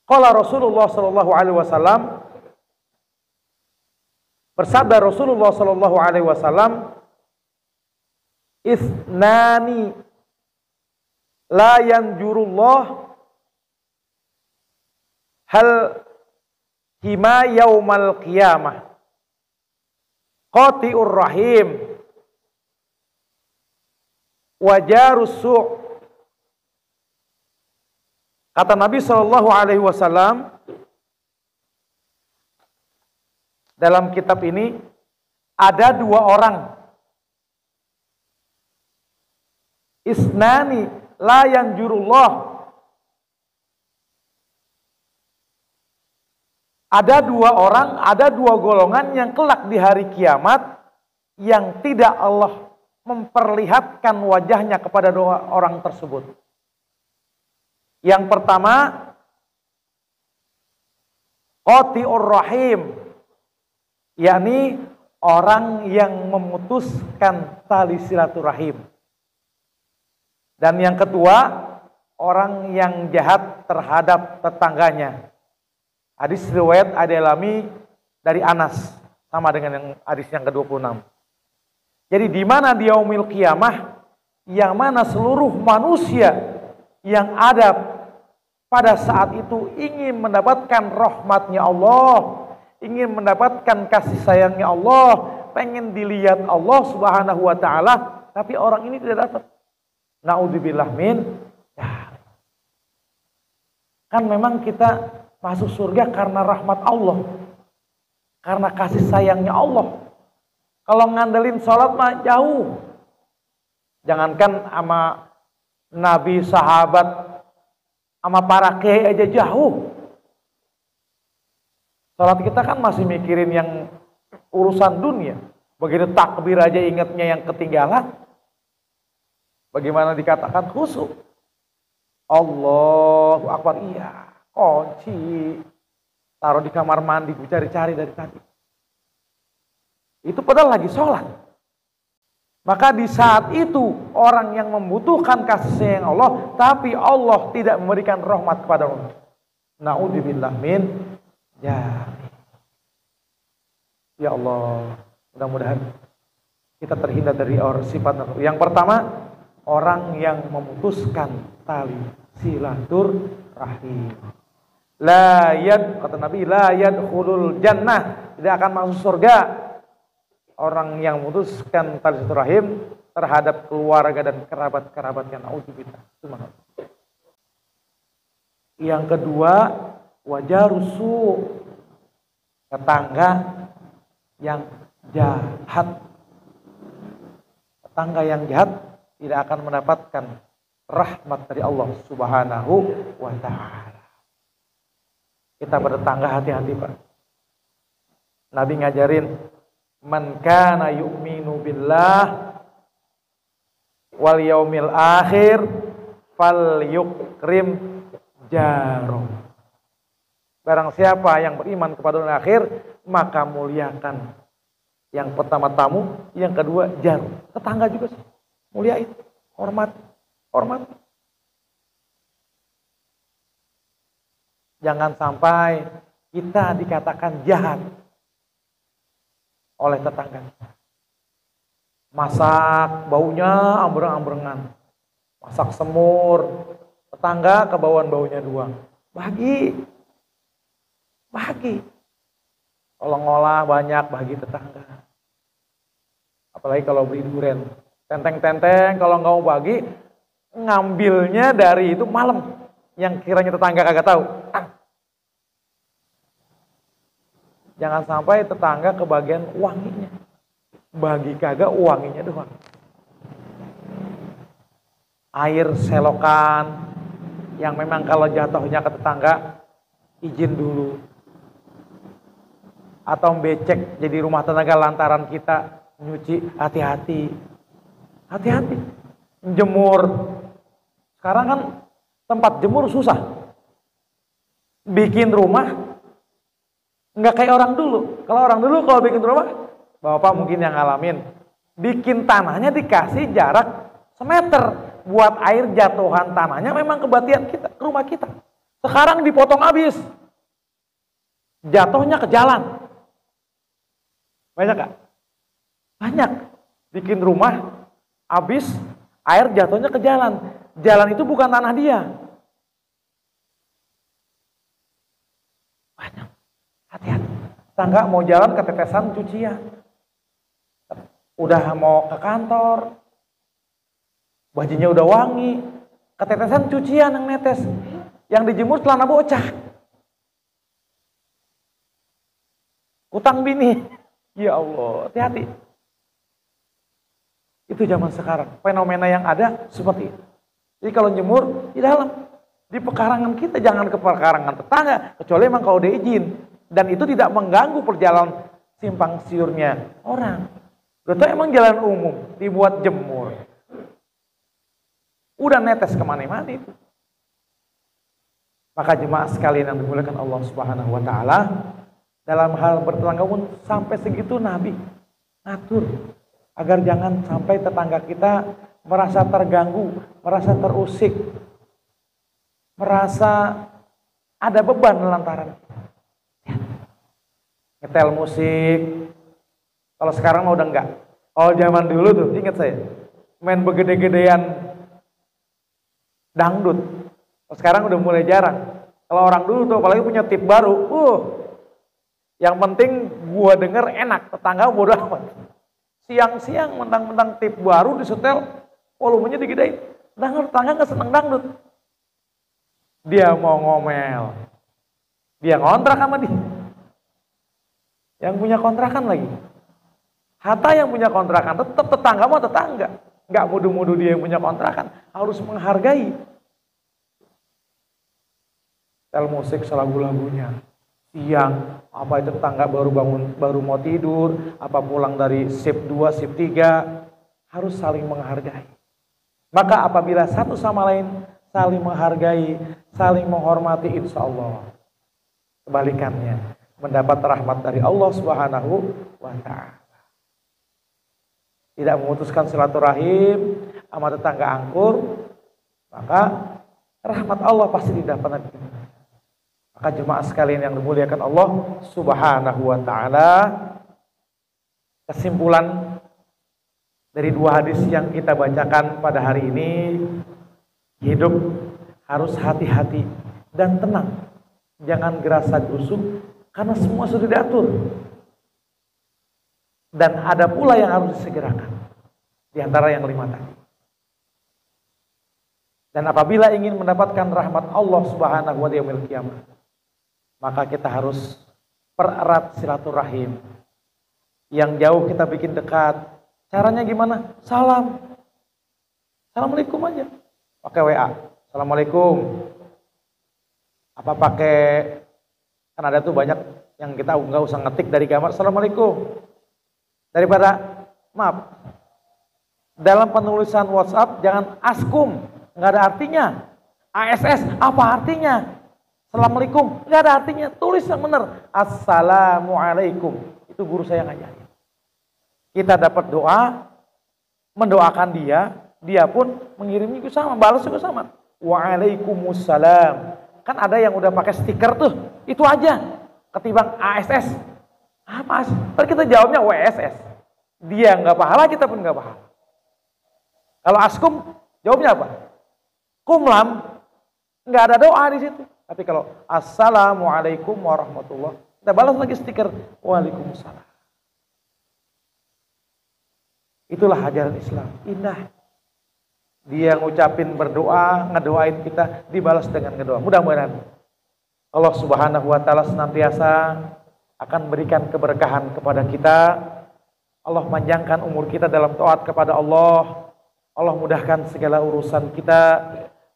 Qala Rasulullah sallallahu alaihi wasallam, bersabda Rasulullah sallallahu alaihi wasallam, "Isnani la yanjurullah hal hima yaumal qiyamah, qati'ur rahim wajarus su'." Kata Nabi Shallallahu Alaihi Wasallam dalam kitab ini, ada dua orang, isnani la yanjurullah, ada dua orang, ada dua golongan yang kelak di hari kiamat yang tidak Allah memperlihatkan wajahnya kepada dua orang tersebut. Yang pertama, qati'ur rahim, yakni orang yang memutuskan tali silaturahim. Dan yang kedua, orang yang jahat terhadap tetangganya. Hadis riwayat Ad-Dailami dari Anas, sama dengan yang hadis yang ke-26. Jadi di mana di yaumil qiyamah, yang mana seluruh manusia yang ada pada saat itu ingin mendapatkan rahmatnya Allah, ingin mendapatkan kasih sayangnya Allah, pengen dilihat Allah Subhanahu wa Ta'ala, tapi orang ini tidak dapat. Na'udzubillah min. Ya. Kan memang kita masuk surga karena rahmat Allah, karena kasih sayangnya Allah. Kalau ngandelin sholat mah jauh. Jangankan sama Nabi, sahabat, sama para kiai aja jauh. Salat kita kan masih mikirin yang urusan dunia. Begitu takbir aja ingatnya yang ketinggalan. Bagaimana dikatakan khusyuk? Allahu Akbar, iya, kunci. Taruh di kamar mandi, gue cari-cari dari tadi. Itu padahal lagi sholat. Maka di saat itu orang yang membutuhkan kasih sayang Allah, tapi Allah tidak memberikan rahmat kepada orang. Na'udzubillah min. Ya Allah, mudah-mudahan kita terhindar dari sifat. Yang pertama, orang yang memutuskan tali silaturahim. Kata Nabi, la yadkhulul jannah, tidak akan masuk surga orang yang memutuskan tali silaturahim terhadap keluarga dan kerabat-kerabatnya. Naudzubillah. Yang kedua, wajarusu, tetangga yang jahat. Tetangga yang jahat tidak akan mendapatkan rahmat dari Allah Subhanahu wa Ta'ala. Kita bertetangga hati-hati, Pak. Nabi ngajarin, man kana yu'minu billah wal yaumil akhir fal yukrim jaro. Barang siapa yang beriman kepada dunia akhir, maka muliakan. Yang pertama tamu, yang kedua jarum. Tetangga juga sih, muliain, hormat. Jangan sampai kita dikatakan jahat oleh tetangga. Masak baunya ambreng-ambrengan, masak semur, tetangga kebauan baunya doang. Bagi. Kalau ngolah banyak, bagi tetangga. Apalagi kalau beli durian, tenteng-tenteng, kalau nggak mau bagi, ngambilnya dari itu malam, yang kiranya tetangga kagak tahu. Jangan sampai tetangga kebagian wanginya, bagi kagak wanginya doang. Air selokan yang memang kalau jatuhnya ke tetangga izin dulu, atau becek jadi rumah tetangga lantaran kita nyuci, hati-hati. Jemur, sekarang kan tempat jemur susah. Bikin rumah nggak kayak orang dulu. Kalau orang dulu kalau bikin rumah, Bapak mungkin yang ngalamin, bikin tanahnya dikasih jarak semeter buat air jatuhan tanahnya memang kebatian kita, ke rumah kita. Sekarang dipotong habis. Jatuhnya ke jalan. Banyak gak? Banyak. Bikin rumah, habis, air jatuhnya ke jalan. Jalan itu bukan tanah dia. Banyak. Hati-hati. Tangga mau jalan ketetesan cucian. Udah mau ke kantor, bajunya udah wangi, ketetesan cucian yang netes. Yang dijemur celana bocah. Utang bini. Ya Allah, hati-hati. Itu zaman sekarang. Fenomena yang ada seperti itu. Jadi kalau jemur di dalam, di pekarangan kita, jangan ke pekarangan tetangga, kecuali memang kalau udah izin. Dan itu tidak mengganggu perjalanan simpang siurnya orang. Betul emang jalan umum, dibuat jemur. Udah netes kemana-mana itu. Maka jemaah sekalian yang dimuliakan Allah Subhanahu wa Ta'ala, dalam hal bertetangga pun sampai segitu Nabi ngatur agar jangan sampai tetangga kita merasa terganggu, merasa terusik, merasa ada beban lantaran nyetel musik. Kalau sekarang mah udah enggak. Kalau zaman dulu tuh ingat saya main begede-gedean dangdut. Kalau sekarang udah mulai jarang. Kalau orang dulu tuh apalagi punya tip baru, yang penting gua denger enak, tetangga bodo amat. Siang-siang mentang-mentang tip baru disetel, volumenya digedein. Tetangga nggak seneng dangdut. Dia mau ngomel, dia ngontrak sama dia. Yang punya kontrakan lagi. Hatta yang punya kontrakan, tetap tetangga mah tetangga. Nggak mudu-mudu dia yang punya kontrakan, harus menghargai. Setel musik selagu-lagunya. Siang, apa itu tetangga baru bangun, baru mau tidur, apa pulang dari shift 2, shift 3, harus saling menghargai. Maka apabila satu sama lain saling menghargai, saling menghormati, insya Allah kebalikannya mendapat rahmat dari Allah Subhanahu wa Ta'ala. Tidak memutuskan silaturahim sama tetangga angkur, maka rahmat Allah pasti didapat nanti. Maka jemaah sekalian yang dimuliakan Allah Subhanahu wa Ta'ala, kesimpulan dari dua hadis yang kita bacakan pada hari ini, hidup harus hati-hati dan tenang. Jangan gerasa gerusuk karena semua sudah diatur. Dan ada pula yang harus disegerakan di antara yang 5 tadi. Dan apabila ingin mendapatkan rahmat Allah Subhanahu wa Ta'ala, maka kita harus pererat silaturahim. Yang jauh kita bikin dekat. Caranya gimana? Salam. Assalamualaikum aja. Pakai WA. Assalamualaikum. Apa pakai, kan ada tuh banyak yang kita nggak usah ngetik dari gambar. Assalamualaikum. Daripada, maaf, dalam penulisan WhatsApp jangan askum, nggak ada artinya. ASS, apa artinya? Assalamualaikum, nggak ada artinya. Tulis yang benar. Assalamualaikum. Itu guru saya ngajarin. Kita dapat doa, mendoakan dia, dia pun mengirimnya juga sama, balas juga sama. Waalaikumsalam. Kan ada yang udah pakai stiker tuh, itu aja. Ketimbang ASS. Apa? Ntar kita jawabnya WSS. Dia nggak pahala, kita pun nggak pahala. Kalau askum, jawabnya apa? Kumlam, nggak ada doa di situ. Tapi kalau assalamualaikum warahmatullah, kita balas lagi stiker waalaikumsalam. Itulah ajaran Islam, indah. Dia ngucapin berdoa, ngedoain kita, dibalas dengan ngedoa. Mudah-mudahan Allah Subhanahu wa Ta'ala senantiasa akan berikan keberkahan kepada kita. Allah panjangkan umur kita dalam taat kepada Allah. Allah mudahkan segala urusan kita.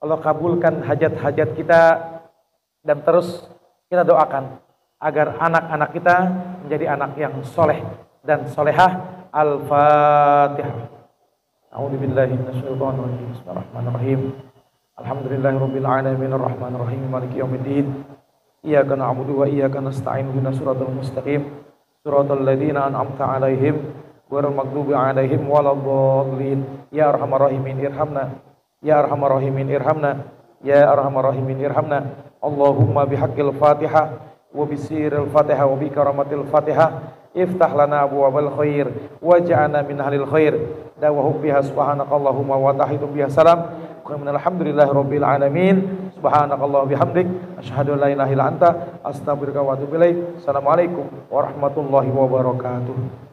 Allah kabulkan hajat-hajat kita. Dan terus kita doakan agar anak-anak kita menjadi anak yang soleh dan solehah. Al-Fatihah. A'udzubillahi minasyaitonir rajim. Bismillahirrahmanirrahim. Alhamdulillahirabbil alamin arrahmanir rahim maliki yaumiddin. Iyyaka na'budu wa iyyaka nasta'in ihdinas siratal mustaqim. Siratal ladzina an'amta 'alaihim ghairil maghdubi 'alaihim waladdallin. Ya arhamar rahimin irhamna. Ya arhamar rahimin irhamna. Ya arhamar rahimin irhamna. Allahumma bihaqqil Fatihah wa bisiril Fatihah wa bi karamatil Fatihah iftah lana abwaabal khair waj'alna min ahlil khair dawahu biha subhanakallahumma wa tahiyyatu biha salam alhamdulillahi rabbil alamin subhanakallah bihamdik asyhadu an la ilaha illa anta astaghfiruka wa atubu ilaik. Assalamualaikum warahmatullahi wabarakatuh.